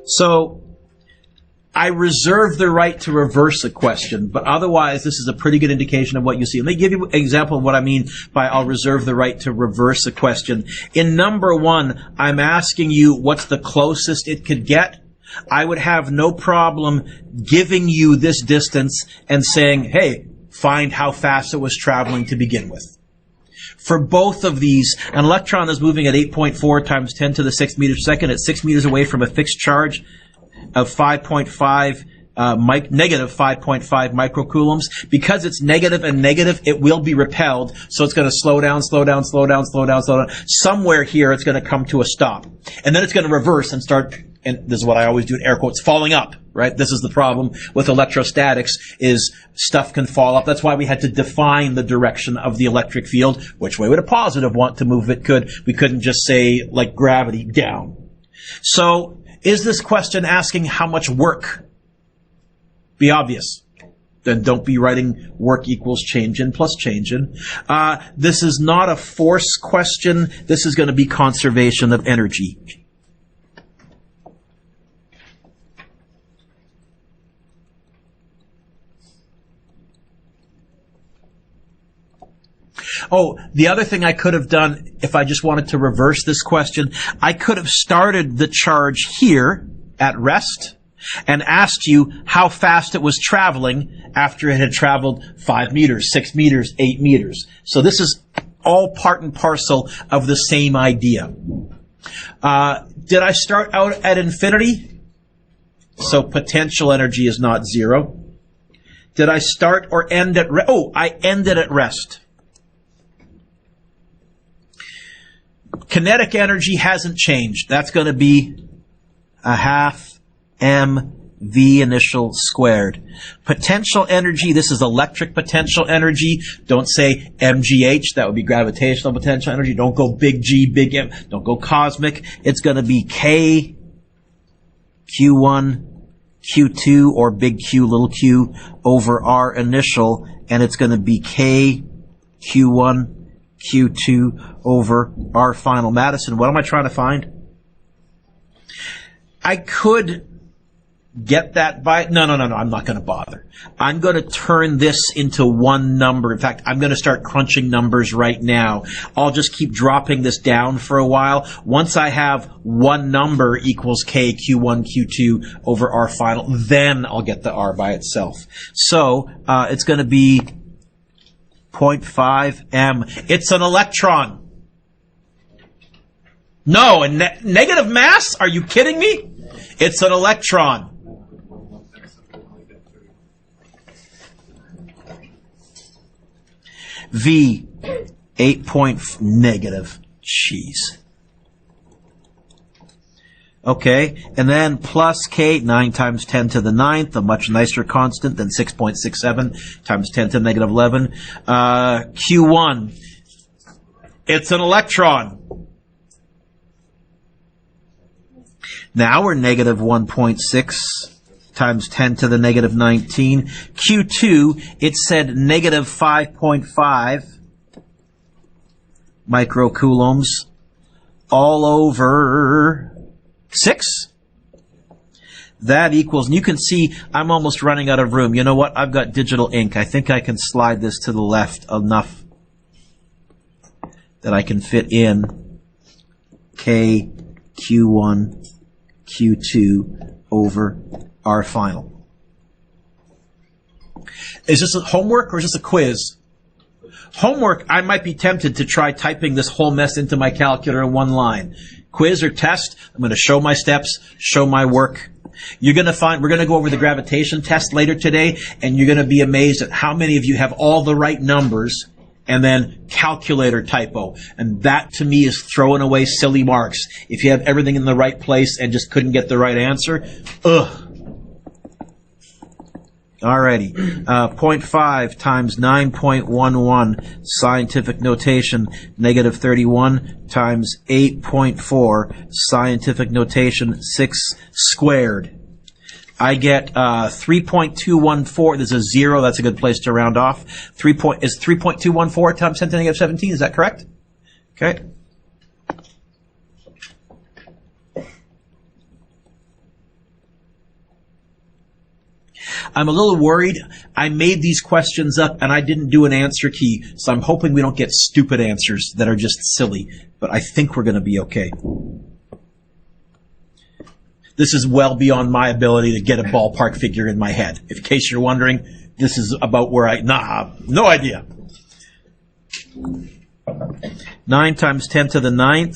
So I reserve the right to reverse a question, but otherwise this is a pretty good indication of what you see. Let me give you an example of what I mean by I'll reserve the right to reverse a question. In number 1, I'm asking you what's the closest it could get. I would have no problem giving you this distance and saying, hey, find how fast it was traveling to begin with. For both of these, an electron is moving at 8.4 times 10 to the 6th meters per second at 6 meters away from a fixed charge of 5.5, negative 5.5 microcoulombs. Because it's negative and negative, it will be repelled, so it's going to slow down, slow down, slow down, slow down, slow down. Somewhere here, it's going to come to a stop. And then it's going to reverse and start, and this is what I always do in air quotes, falling up, right? This is the problem with electrostatics, is stuff can fall up. That's why we had to define the direction of the electric field. Which way would a positive want to move it? We couldn't just say, like gravity, down. So, is this question asking how much work? Be obvious. Then don't be writing work equals change in plus change in. This is not a force question. This is going to be conservation of energy. Oh, the other thing I could have done, if I just wanted to reverse this question, I could have started the charge here at rest and asked you how fast it was traveling after it had traveled 5 meters, 6 meters, 8 meters. So this is all part and parcel of the same idea. Did I start out at infinity? So potential energy is not 0. Did I start or end at rest? Oh, I ended at rest. Kinetic energy hasn't changed. That's going to be a half mv initial squared. Potential energy, this is electric potential energy. Don't say mgh, that would be gravitational potential energy. Don't go big G, big M. Don't go cosmic. It's going to be K, Q1, Q2, or big Q, little q, over R initial, and it's going to be K, Q1, Q2 over R final. Madison, what am I trying to find? I could get that by... No, I'm not going to bother. I'm going to turn this into one number. In fact, I'm going to start crunching numbers right now. I'll just keep dropping this down for a while. Once I have one number equals K, Q1, Q2 over R final, then I'll get the R by itself. So, it's going to be 0.5 m. It's an electron. No, a negative mass? Are you kidding me? It's an electron. V, 8 negative. Jeez. Okay, and then plus K, 9 times 10 to the 9th, a much nicer constant than 6.67 times 10 to the negative 11. Q1, it's an electron. Now we're negative 1.6 times 10 to the negative 19. Q2, it said negative 5.5 microcoulombs all over 6. That equals, and you can see I'm almost running out of room. You know what? I've got digital ink. I think I can slide this to the left enough that I can fit in K, Q1, Q2 over R final. Is this a homework or is this a quiz? Homework, I might be tempted to try typing this whole mess into my calculator in one line. Quiz or test, I'm going to show my steps, show my work. You're going to find, we're going to go over the gravitation test later today, and you're going to be amazed at how many of you have all the right numbers and then calculator typo. And that, to me, is throwing away silly marks. If you have everything in the right place and just couldn't get the right answer, ugh. Alrighty, 0.5 times 9.11 scientific notation, negative 31 times 8.4 scientific notation, 6 squared. I get 3.214. There's a 0. That's a good place to round off. Is 3.214 times 10 to the negative 17. Is that correct? Okay. I'm a little worried. I made these questions up and I didn't do an answer key, so I'm hoping we don't get stupid answers that are just silly. But I think we're going to be okay. This is well beyond my ability to get a ballpark figure in my head. In case you're wondering, this is about where no idea. 9 times 10 to the 9th,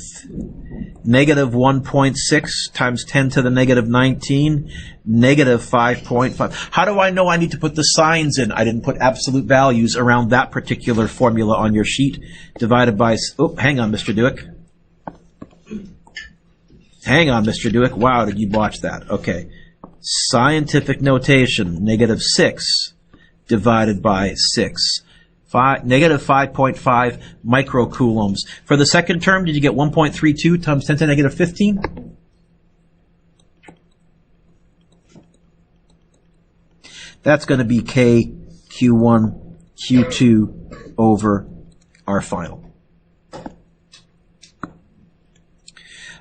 negative 1.6 times 10 to the negative 19, negative 5.5. How do I know I need to put the signs in? I didn't put absolute values around that particular formula on your sheet. Divided by, hang on, Mr. Dewick. Hang on, Mr. Dewick. Wow, did you botch that? Okay. Scientific notation, negative 6 divided by 6. Negative 5.5 microcoulombs. For the second term, did you get 1.32 times 10 to the negative 15? That's going to be K, Q1, Q2 over our final.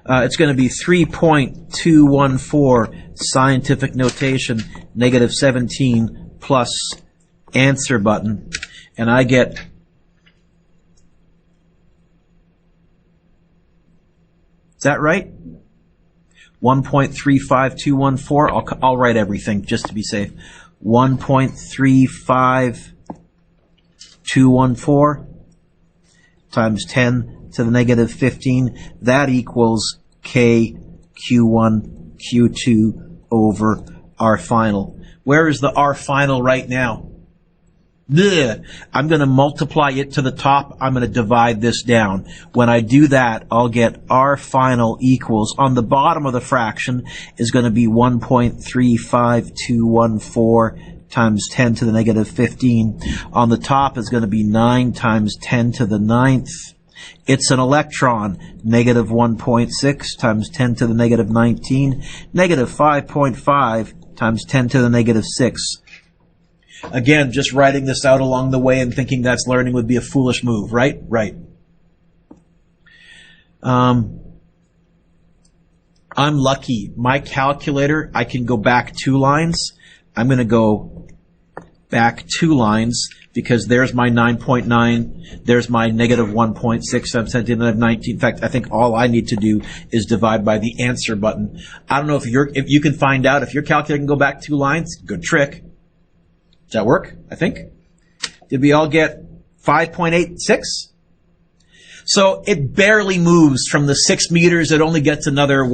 It's going to be 3.214 scientific notation, negative 17 plus answer button. And I get is that right? 1.35214. I'll write everything just to be safe. 1.35214 times 10 to the negative 15. That equals K Q1 Q2 over R final. Where is the R final right now? I'm going to multiply it to the top. I'm going to divide this down. When I do that, I'll get R final equals, on the bottom of the fraction is going to be 1.35214 times 10 to the negative 15. On the top is going to be 9 times 10 to the 9th. It's an electron, negative 1.6 times 10 to the negative 19, negative 5.5 times 10 to the negative 6. Again, just writing this out along the way and thinking that's learning would be a foolish move, right? Right. I'm lucky. My calculator, I can go back 2 lines. I'm going to go back 2 lines because there's my 9.9. There's my negative 1.6 times 10 to the negative 19. In fact, I think all I need to do is divide by the answer button. I don't know if you can find out if your calculator can go back 2 lines. Good trick. Does that work? I think. Did we all get 5.86? So it barely moves from the 6 meters. It only gets another,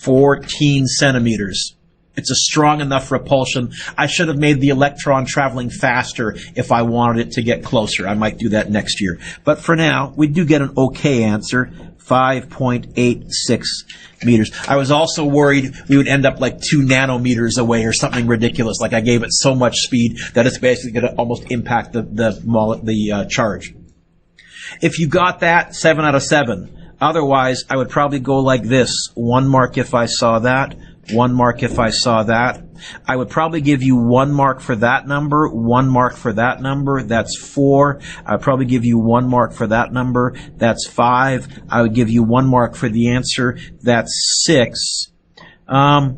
14 centimeters. It's a strong enough repulsion. I should have made the electron traveling faster if I wanted it to get closer. I might do that next year. But for now, we do get an okay answer, 5.86 meters. I was also worried we would end up like 2 nanometers away or something ridiculous. Like I gave it so much speed that it's basically going to almost impact the charge. If you got that, 7 out of 7. Otherwise, I would probably go like this. 1 mark if I saw that. 1 mark if I saw that. I would probably give you 1 mark for that number, 1 mark for that number, that's 4. I would probably give you 1 mark for that number, that's 5. I would give you 1 mark for the answer, that's 6. I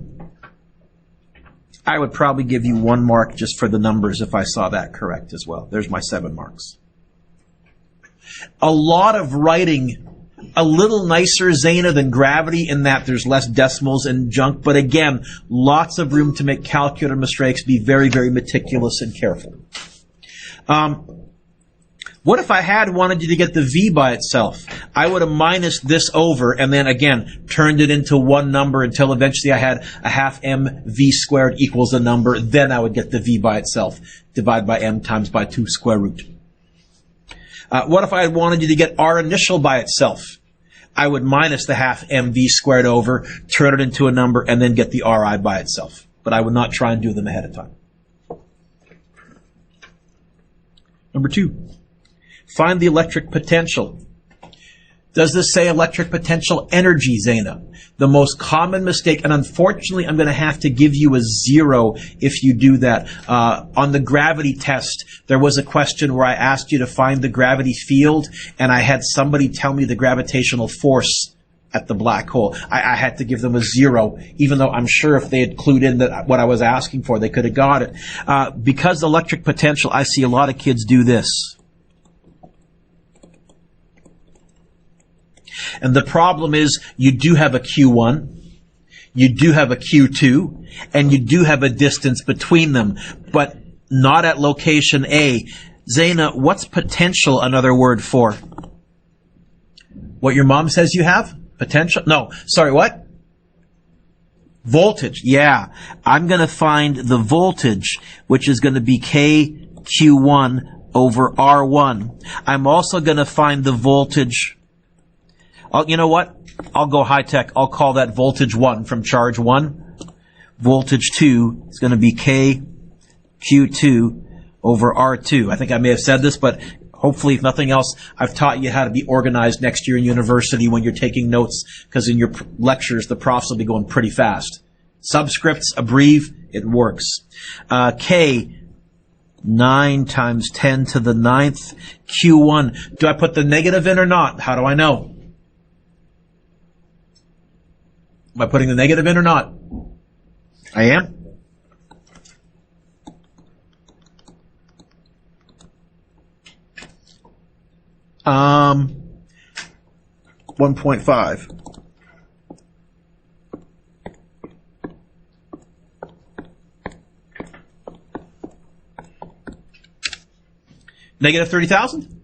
would probably give you 1 mark just for the numbers if I saw that correct as well. There's my 7 marks. A lot of writing. A little nicer, Zaina, than gravity in that there's less decimals and junk. But again, lots of room to make calculator mistakes. Be very, very meticulous and careful. What if I had wanted you to get the V by itself? I would have minused this over and then, again, turned it into one number until eventually I had a half m V squared equals a number. Then I would get the V by itself. Divide by m times by 2 square root. What if I had wanted you to get R initial by itself? I would minus the half mv squared over, turn it into a number, and then get the Ri by itself. But I would not try and do them ahead of time. Number 2, find the electric potential. Does this say electric potential energy, Zaina? The most common mistake, and unfortunately I'm going to have to give you a 0 if you do that. On the gravity test, there was a question where I asked you to find the gravity field, and I had somebody tell me the gravitational force at the black hole. I had to give them a 0, even though I'm sure if they had clued in that what I was asking for, they could have got it. Because electric potential, I see a lot of kids do this. And the problem is you do have a Q1, you do have a Q2, and you do have a distance between them, but not at location A. Zaina, what's potential another word for? What your mom says you have? Potential? No, sorry, what? Voltage, yeah. I'm going to find the voltage, which is going to be KQ1 over R1. I'm also going to find the voltage. Oh, you know what? I'll go high tech. I'll call that voltage 1 from charge 1. Voltage 2 is going to be KQ2 over R2. I think I may have said this, but hopefully, if nothing else, I've taught you how to be organized next year in university when you're taking notes, because in your lectures, the profs will be going pretty fast. Subscripts, abbrev, it works. K, 9 times 10 to the 9th. Q1. Do I put the negative in or not? How do I know? Am I putting the negative in or not? I am. Um, 1.5. Negative 30,000?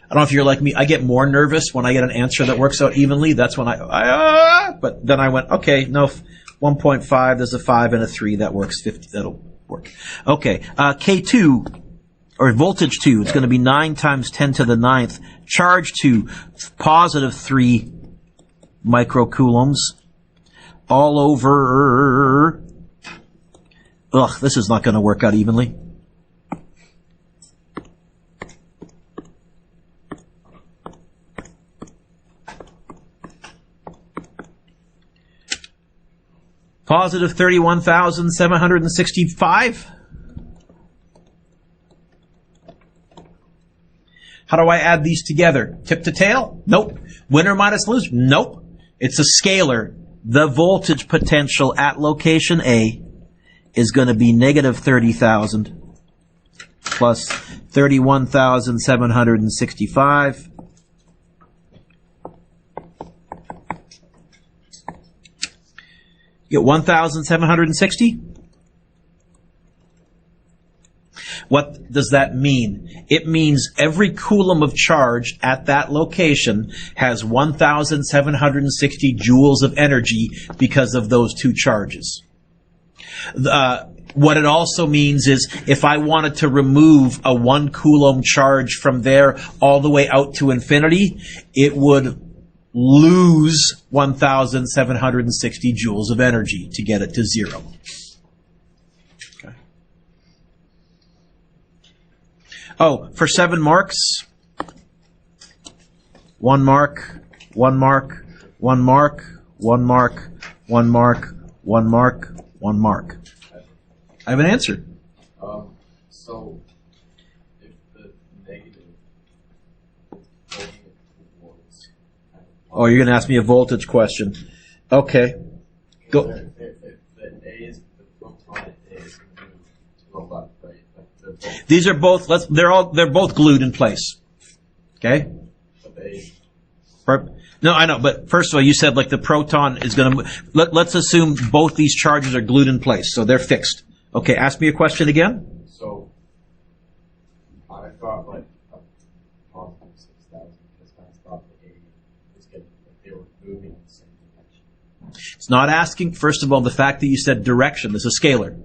I don't know if you're like me. I get more nervous when I get an answer that works out evenly. That's when but then I went, okay, no, 1.5, there's a 5 and a 3. That works. 50, that'll work. Okay, K2, or voltage 2, it's going to be 9 times 10 to the 9th. Charge 2, positive 3 microcoulombs. All over. Ugh, this is not going to work out evenly. Positive 31,765. How do I add these together? Tip to tail? Nope. Winner minus loser? Nope. It's a scalar. The voltage potential at location A is going to be negative 30,000 plus 31,765. You get 1,760? What does that mean? It means every coulomb of charge at that location has 1,760 joules of energy because of those two charges. What it also means is if I wanted to remove a 1 coulomb charge from there all the way out to infinity, it would lose 1,760 joules of energy to get it to 0. Okay. Oh, for 7 marks, 1 mark, 1 mark, 1 mark, 1 mark, 1 mark, 1 mark, 1 mark. I have an answer. So, if the negative was... Oh, you're going to ask me a voltage question. Okay. Go. If the A is the proton, A is moved to the left, right? Like These are both. They're both glued in place. Okay. No, I know, but first of all, you said like the proton is going to. Let's assume both these charges are glued in place, so they're fixed. Okay, ask me a question again. So, I thought like a positive 6,000 because I thought the A was getting, like they were moving in the same direction. It's not asking, first of all, the fact that you said direction. This is scalar.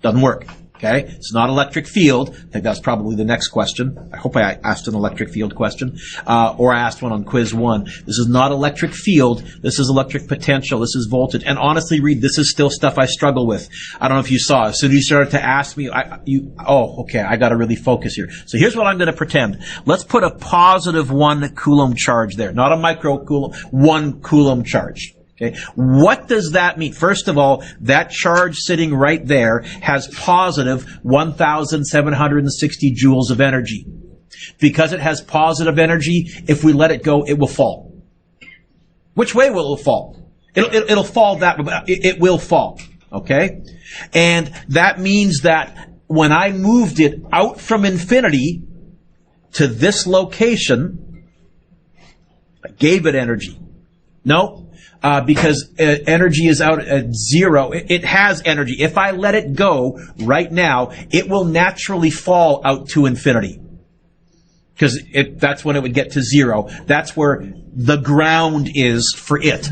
Doesn't work. Okay? It's not electric field. I think that's probably the next question. I hope I asked an electric field question. Or I asked one on quiz 1. This is not electric field. This is electric potential. This is voltage. And honestly, Reed, this is still stuff I struggle with. I don't know if you saw. As soon as you started to ask me, I got to really focus here. So here's what I'm going to pretend. Let's put a positive 1 coulomb charge there. Not a microcoulomb, 1 coulomb charge. Okay. What does that mean? First of all, that charge sitting right there has positive 1,760 joules of energy. Because it has positive energy, if we let it go, it will fall. Which way will it fall? It'll fall that way. It will fall. Okay? And that means that when I moved it out from infinity to this location, I gave it energy. No, because energy is out at zero. It has energy. If I let it go right now, it will naturally fall out to infinity. Because that's when it would get to zero. That's where the ground is for it,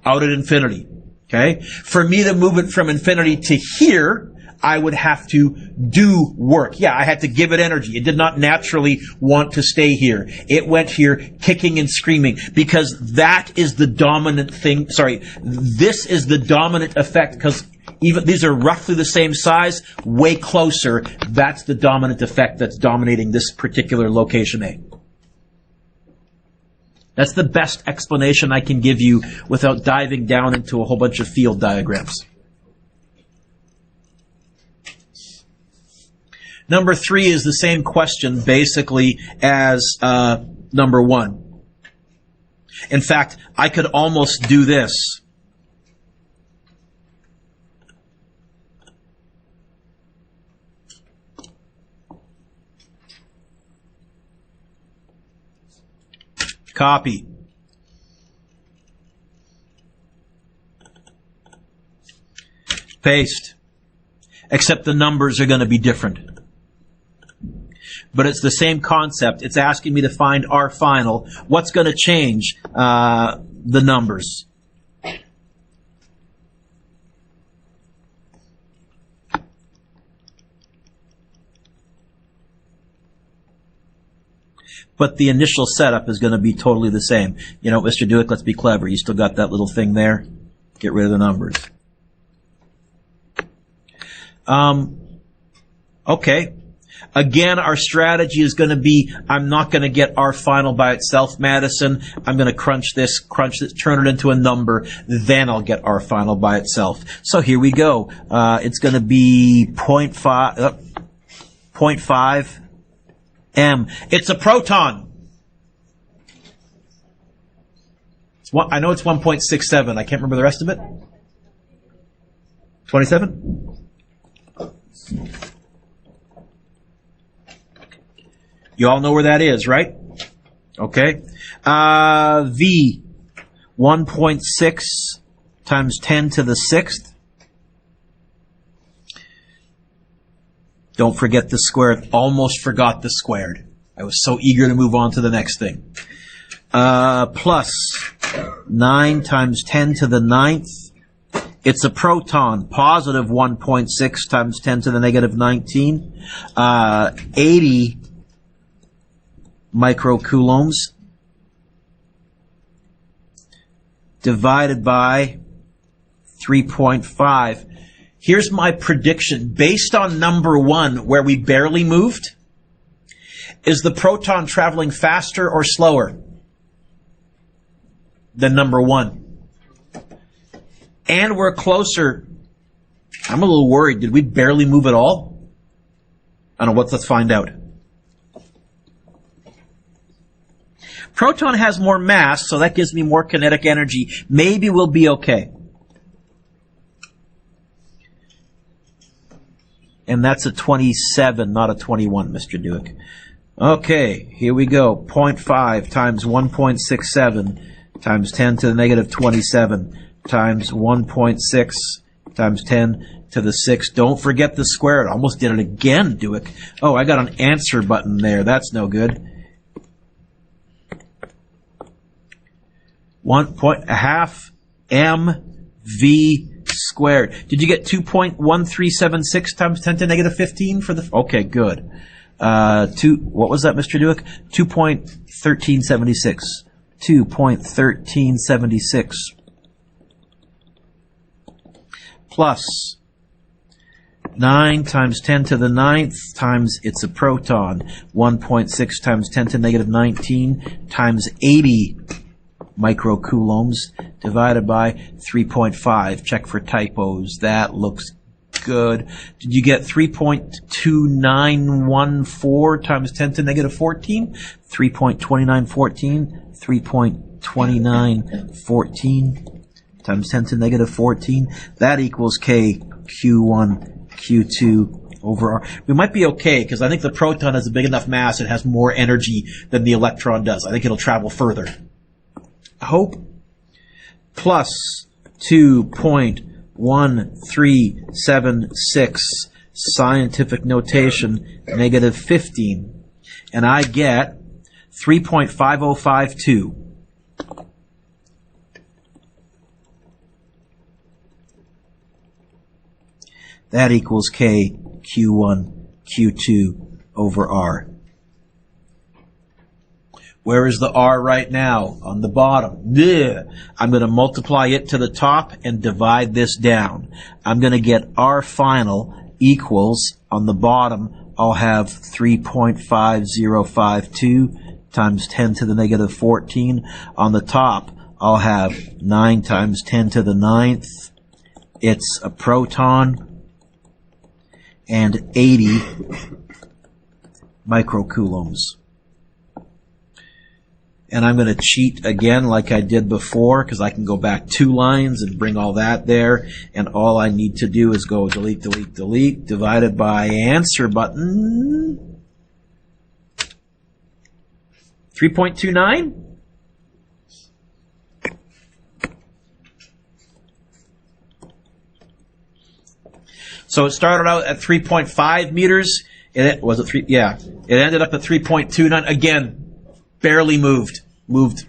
out at infinity. Okay? For me to move it from infinity to here, I would have to do work. Yeah, I had to give it energy. It did not naturally want to stay here. It went here kicking and screaming because that is the dominant thing. This is the dominant effect because even these are roughly the same size, way closer. That's the dominant effect that's dominating this particular location A. That's the best explanation I can give you without diving down into a whole bunch of field diagrams. Number 3 is the same question basically as number 1. In fact, I could almost do this. Copy. Paste. Except the numbers are going to be different. But it's the same concept. It's asking me to find R final. What's going to change the numbers? But the initial setup is going to be totally the same. You know, Mr. Dewick, let's be clever. You still got that little thing there? Get rid of the numbers. Okay. Again, our strategy is going to be, I'm not going to get R final by itself, Madison. I'm going to crunch this, turn it into a number, then I'll get R final by itself. So here we go. It's going to be 0.5 M. It's a proton. I know it's 1.67. I can't remember the rest of it. 27? You all know where that is, right? Okay. V, 1.6 times 10 to the 6th. Don't forget the squared. Almost forgot the squared. I was so eager to move on to the next thing. Plus 9 times 10 to the 9th. It's a proton, positive 1.6 times 10 to the negative 19. 80 microcoulombs divided by 3.5. Here's my prediction. Based on number 1, where we barely moved, is the proton traveling faster or slower than number 1? And we're closer. I'm a little worried. Did we barely move at all? I don't know. Let's find out. Proton has more mass, so that gives me more kinetic energy. Maybe we'll be okay. And that's a 27, not a 21, Mr. Dewick. Okay, here we go. 0.5 times 1.67 times 10 to the negative 27 times 1.6 times 10 to the 6. Don't forget the square. I almost did it again, Dewick. Oh, I got an answer button there. That's no good. 1.5 mv squared. Did you get 2.1376 times 10 to negative 15 for the? Okay, good. What was that, Mr. Dewick? 2.1376. 2.1376 plus 9 times 10 to the 9th times it's a proton. 1.6 times 10 to negative 19 times 80 microcoulombs divided by 3.5. Check for typos. That looks good. Did you get 3.2914 times 10 to negative 14? 3.2914, 3.2914 times 10 to negative 14. That equals K Q1 Q2 over R. We might be okay because I think the proton has a big enough mass, it has more energy than the electron does. I think it'll travel further. I hope. Plus 2.1376 scientific notation, negative 15. And I get 3.5052. That equals K Q1 Q2 over R. Where is the R right now? On the bottom. Blech. I'm going to multiply it to the top and divide this down. I'm going to get R final equals, on the bottom, I'll have 3.5052 times 10 to the negative 14. On the top, I'll have 9 times 10 to the 9th. It's a proton. And 80 microcoulombs. And I'm going to cheat again like I did before because I can go back 2 lines and bring all that there. And all I need to do is go delete, delete, delete, divided by answer button. 3.29? So it started out at 3.5 meters. Was it 3? Yeah. It ended up at 3.29. Again, barely moved. Moved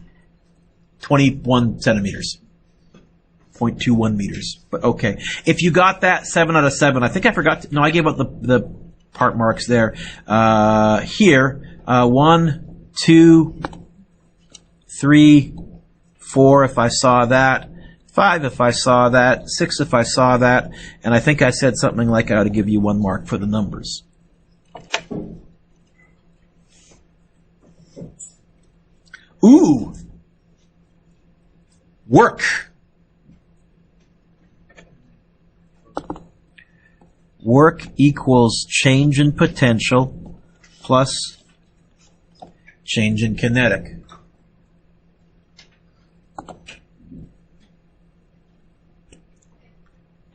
21 centimeters. 0.21 meters. But okay. If you got that 7 out of 7, I think I forgot to, no, I gave out the part marks there. Here, 1, 2, 3, 4 if I saw that. 5 if I saw that, 6 if I saw that, and I think I said something like I ought to give you 1 mark for the numbers. Ooh! Work! Work equals change in potential plus change in kinetic.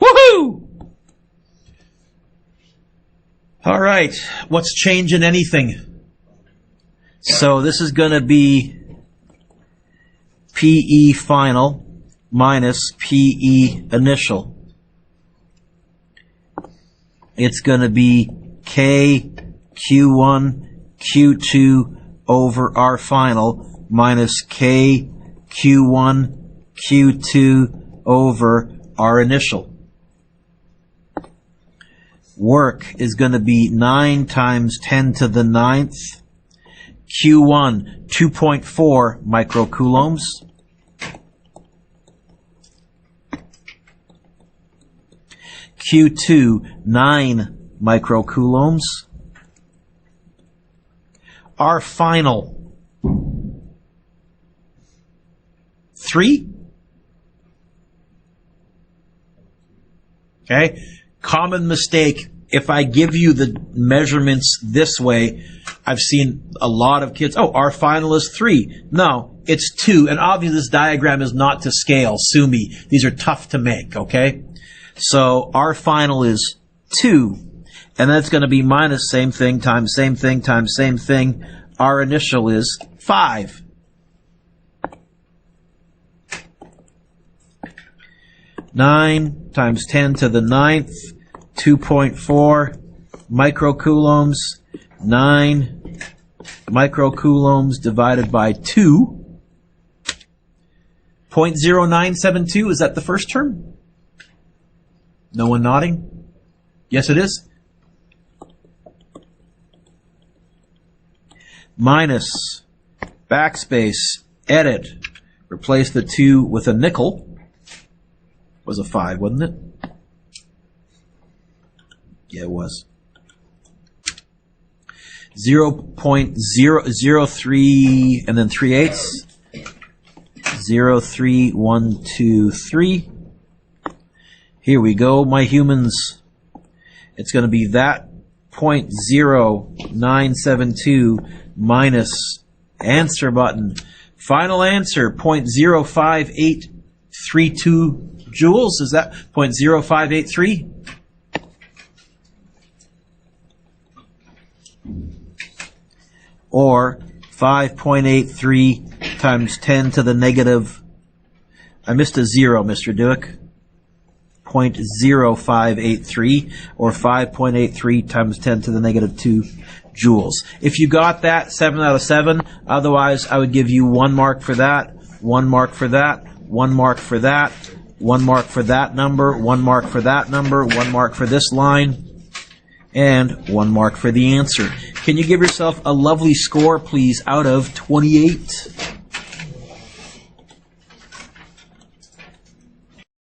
Woohoo! All right, what's change in anything? So this is going to be PE final minus PE initial. It's going to be K Q1 Q2 over R final minus K Q1 Q2 over R initial. Work is going to be 9 times 10 to the 9th. Q1, 2.4 microcoulombs. Q2, 9 microcoulombs. Our final, 3. Okay. Common mistake. If I give you the measurements this way, I've seen a lot of kids, oh, our final is 3. No, it's 2. And obviously this diagram is not to scale. Sue me. These are tough to make, okay? So our final is 2. And that's going to be minus same thing times same thing times same thing. Our initial is 5. Nine times 10 to the 9th, 2.4 microcoulombs, 9 microcoulombs divided by 2, 0.0972, is that the first term? No one nodding? Yes, it is. Minus, backspace, edit, replace the 2 with a nickel. Was a 5, wasn't it? Yeah, it was. 0.003 and then 3/8. 0.3123. Here we go, my humans. It's going to be that 0.0972 minus answer button. Final answer, 0.05832 joules. Is that 0.0583? Or 5.83 times 10 to the negative, I missed a zero, Mr. Duick, 0.0583, or 5.83 times 10 to the negative 2 joules. If you got that, 7 out of 7. Otherwise, I would give you 1 mark for that, 1 mark for that, 1 mark for that, 1 mark for that number, 1 mark for that number, 1 mark for this line, and 1 mark for the answer. Can you give yourself a lovely score, please, out of 28?